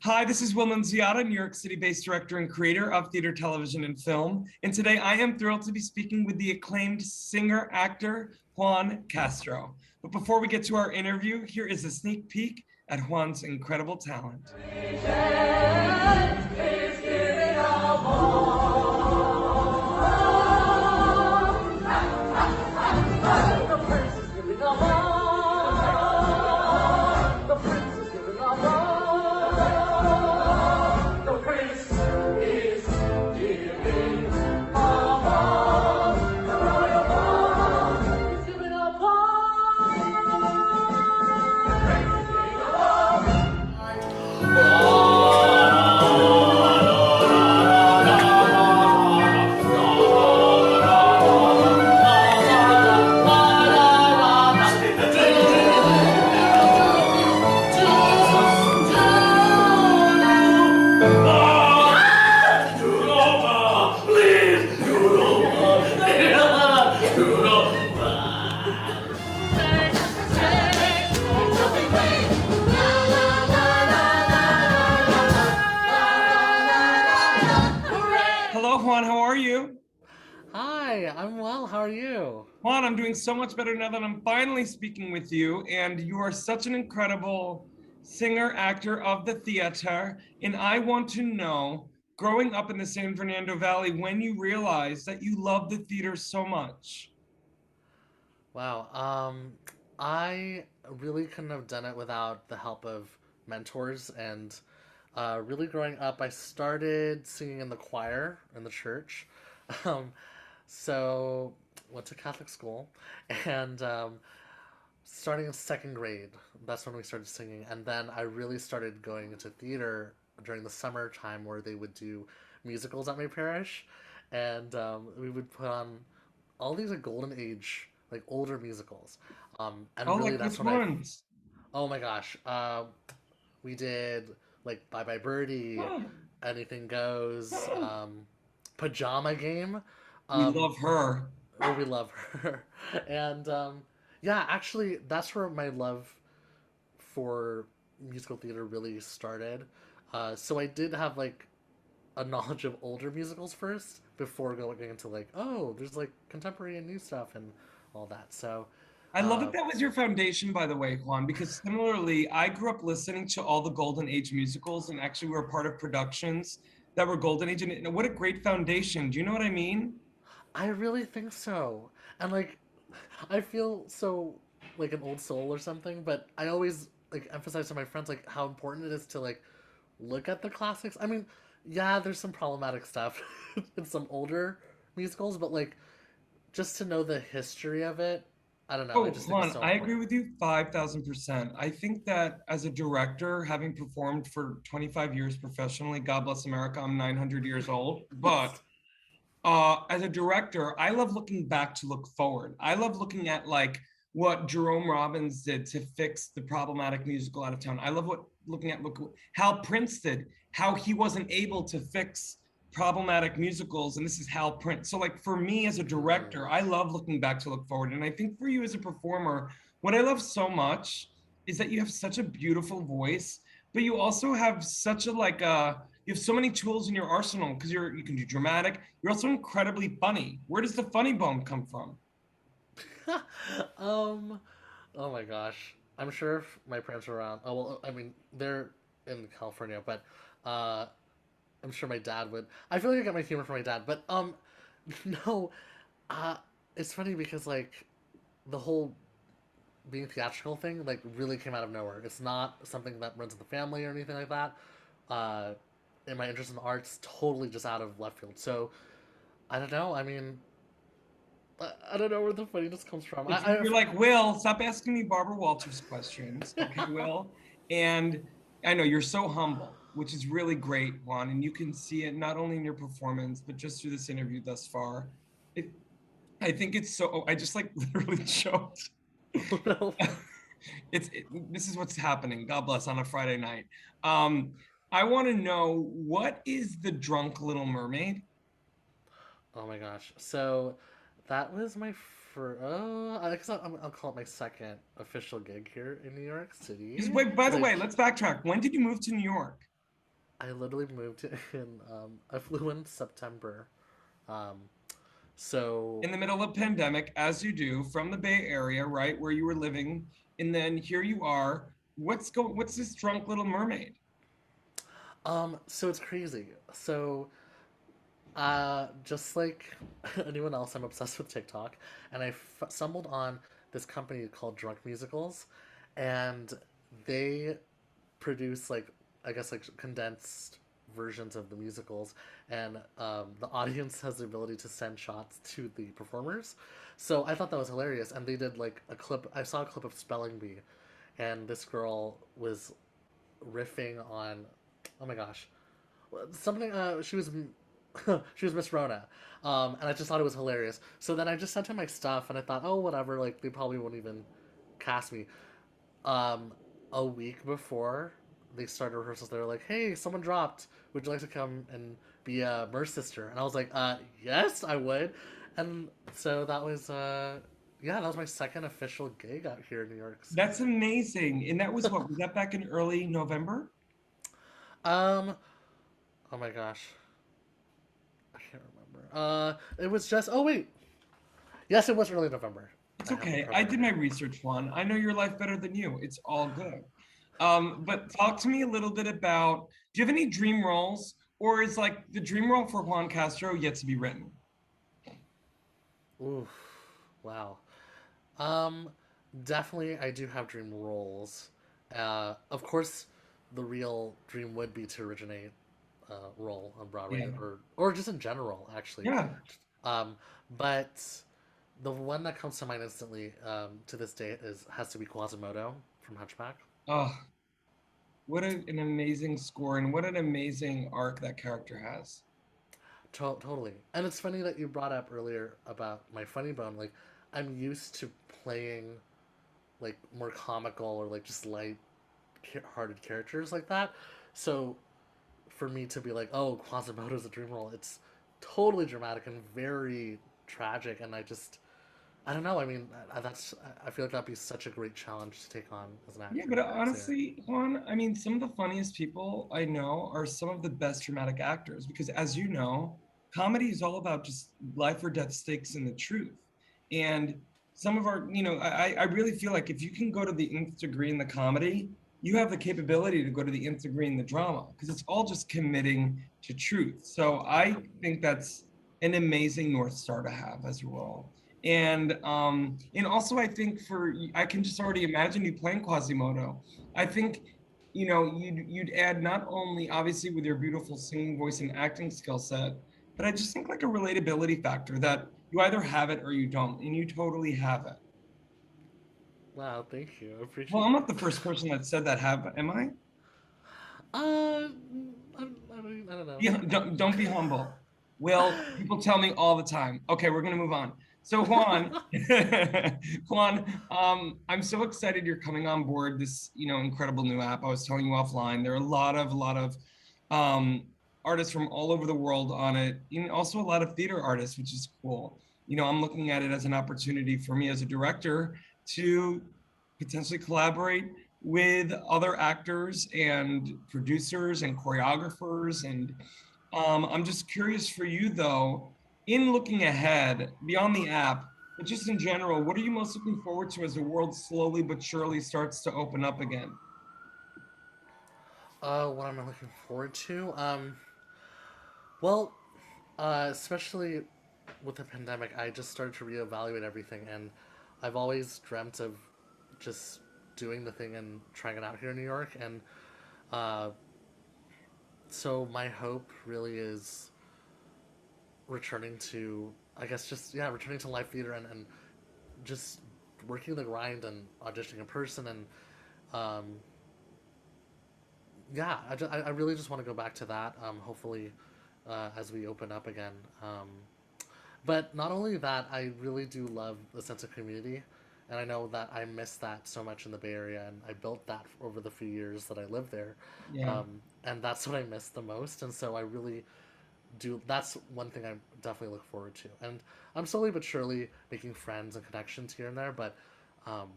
Hi, this is Will Nunziata, New York City-based director and creator of theater, television, and film. And today I am thrilled to be speaking with the acclaimed singer-actor, Juan Castro. But before we get to our interview, here is a sneak peek at Juan's incredible talent. Hello, Juan, how are you? Hi, I'm well. How are you? Juan, I'm doing so much better now that I'm finally speaking with you, and you are such an incredible singer, actor of the theater. And I want to know, growing up in the San Fernando Valley, when you realized that you love the theater so much. Wow. I really couldn't have done it without the help of mentors. And really growing up, I started singing in the choir in the church. Um, so went to Catholic school, and starting in second grade, that's when we started singing. And then I really started going into theater during the summer time, where they would do musicals at my parish, and we would put on all these like golden age, like older musicals. And Oh, really like that's which when I, ones? oh my gosh, we did like Bye Bye Birdie, Oh, Anything Goes, Pajama Game. we Um, love her. oh, we love her. And yeah, actually, that's where my love for musical theater really started. So I did have like a knowledge of older musicals first before going into like, oh, there's like contemporary and new stuff and all that. So, I love that uh, that was your foundation, by the way, Juan, because similarly, I grew up listening to all the Golden Age musicals and actually were a part of productions that were Golden Age. And what a great foundation. Do you know what I mean? I really think so. And like, I feel so like an old soul or something, but I always like emphasize to my friends like how important it is to like look at the classics. I mean, yeah, there's some problematic stuff in some older musicals, but like just to know the history of it, I don't know. I Oh, just think it's Juan, so I agree important. with you 5,000%. I think that as a director, having performed for 25 years professionally, God bless America, I'm 900 years old, but as a director, I love looking back to look forward. I love looking at like what Jerome Robbins did to fix the problematic musical out of town. I love what looking at look how Prince did, how he wasn't able to fix problematic musicals, and this is Hal Prince. So like for me as a Mm. director, I love looking back to look forward. And I think for you as a performer, what I love so much is that you have such a beautiful voice, but you also have such a like you have so many tools in your arsenal because you can do dramatic. You're also incredibly funny. Where does the funny bone come from? um, oh my gosh. I'm sure if my parents were around. Oh well, I mean they're in California, but uh, I'm sure my dad would. I feel like I got my humor from my dad, but no. Uh, it's funny because like the whole being theatrical thing like really came out of nowhere. It's not something that runs in the family or anything like that. Uh, and my interest in the arts totally just out of left field. So I don't know. I mean, I don't know where the funniness comes from. You're like, Will, stop asking me Barbara Walters questions. Okay, Will. And I know you're so humble, which is really great, Juan. And you can see it not only in your performance, but just through this interview thus far. It, I think it's so, oh, I just like literally choked. Oh no. This is what's happening. God bless on a Friday night. Um, I want to know what is the Drunk Little Mermaid? Oh my gosh. So that was my first. Oh, I guess I'll call it my second official gig here in New York City. Wait, by the Like, way, let's backtrack. When did you move to New York? I literally moved in. I flew in September. Um, so In the middle of pandemic, as you do, from the Bay Area, right, where you were living, and then here you are. What's this drunk little mermaid? so it's crazy. So just like anyone else, I'm obsessed with TikTok, and stumbled on this company called Drunk Musicals, and they produce like I guess like condensed versions of the musicals, and the audience has the ability to send shots to the performers. So I thought that was hilarious, and they did like a clip. I saw a clip of Spelling Bee, and this girl was riffing on, oh my gosh, something. She was she was Miss Rona, and I just thought it was hilarious. So then I just sent him my stuff, and I thought, oh whatever, like they probably won't even cast me. Um, a week before they started rehearsals, they were like, "Hey, someone dropped. Would you like to come and be a Mer's sister?" And I was like, yes, I would." And so that was, yeah, that was my second official gig out here in New York City. That's amazing. And that was what? Was that back in early November? Um, oh my gosh, I can't remember. It was just, oh wait, yes, it was early November. It's I have the okay. I program did my here. research, Juan. I know your life better than you. It's all good. But talk to me a little bit about, do you have any dream roles, or is like the dream role for Juan Castro yet to be written? Ooh, wow. Um, definitely, I do have dream roles. Of course, the real dream would be to originate a role on Broadway Yeah. or just in general, actually. Yeah. Um, but the one that comes to mind instantly to this day is has to be Quasimodo from Hunchback. Oh, what an amazing score and what an amazing arc that character has. Totally. And it's funny that you brought up earlier about my funny bone. Like, I'm used to playing like more comical or like just light hearted characters like that. So for me to be like, oh, Quasimodo's a dream role, it's totally dramatic and very tragic. And I don't know. I mean, I feel like that'd be such a great challenge to take on as an Yeah, actor but too. honestly, Juan, I mean, some of the funniest people I know are some of the best dramatic actors because, as you know, comedy is all about just life or death stakes and the truth. And some of our, I really feel like if you can go to the nth degree in the comedy, you have the capability to go to the nth degree in the drama because it's all just committing to truth. So I think that's an amazing North Star to have as a role. And also I think I can just already imagine you playing Quasimodo. I think you'd add not only obviously with your beautiful singing voice and acting skill set, but I just think like a relatability factor that you either have it or you don't, and you totally have it. Wow, thank you. I Well, appreciate I'm not the that. first person that said that, have am I? uh, I mean, I don't know. Yeah, don't be humble. Will, people tell me all the time. Okay, we're gonna move on. So Juan, Juan, I'm so excited you're coming on board this, incredible new app. I was telling you offline. There are a lot of um, artists from all over the world on it, and also a lot of theater artists, which is cool. I'm looking at it as an opportunity for me as a director to potentially collaborate with other actors and producers and choreographers. And I'm just curious for you, though, in looking ahead beyond the app, but just in general, what are you most looking forward to as the world slowly but surely starts to open up again? What am I looking forward to? Well, especially with the pandemic, I just started to reevaluate everything, and I've always dreamt of just doing the thing and trying it out here in New York. And uh, so my hope really is returning to, I guess, just yeah, returning to live theater and just working the grind and auditioning in person and um, yeah, I really just want to go back to that. Hopefully, as we open up again. But not only that, I really do love the sense of community, and I know that I miss that so much in the Bay Area, and I built that over the few years that I lived there, Yeah. and that's what I miss the most. And so I really do. That's one thing I definitely look forward to, and I'm slowly but surely making friends and connections here and there, but um,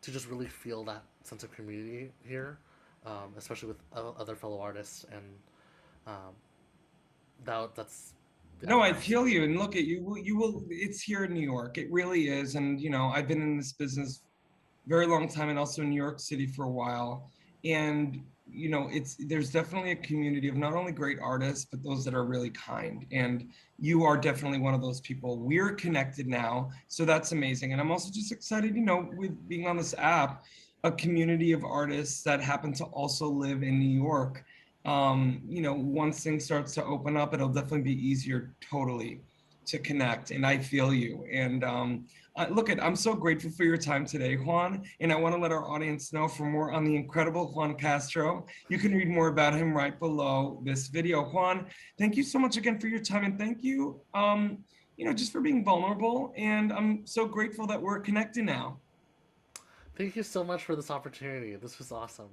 to just really feel that sense of community here, especially with other fellow artists and Um, that's yeah, No, I that's feel you. And look at you, you will, it's here in New York. It really is. And, I've been in this business very long time and also in New York City for a while. And there's definitely a community of not only great artists, but those that are really kind. And you are definitely one of those people. We're connected now, so that's amazing. And I'm also just excited, with being on this app, a community of artists that happen to also live in New York. Once things starts to open up, it'll definitely be easier totally to connect. And I feel you. And I'm so grateful for your time today, Juan, and I want to let our audience know for more on the incredible Juan Castro. You can read more about him right below this video. Juan, thank you so much again for your time, and thank you, just for being vulnerable. And I'm so grateful that we're connected now. Thank you so much for this opportunity. This was awesome.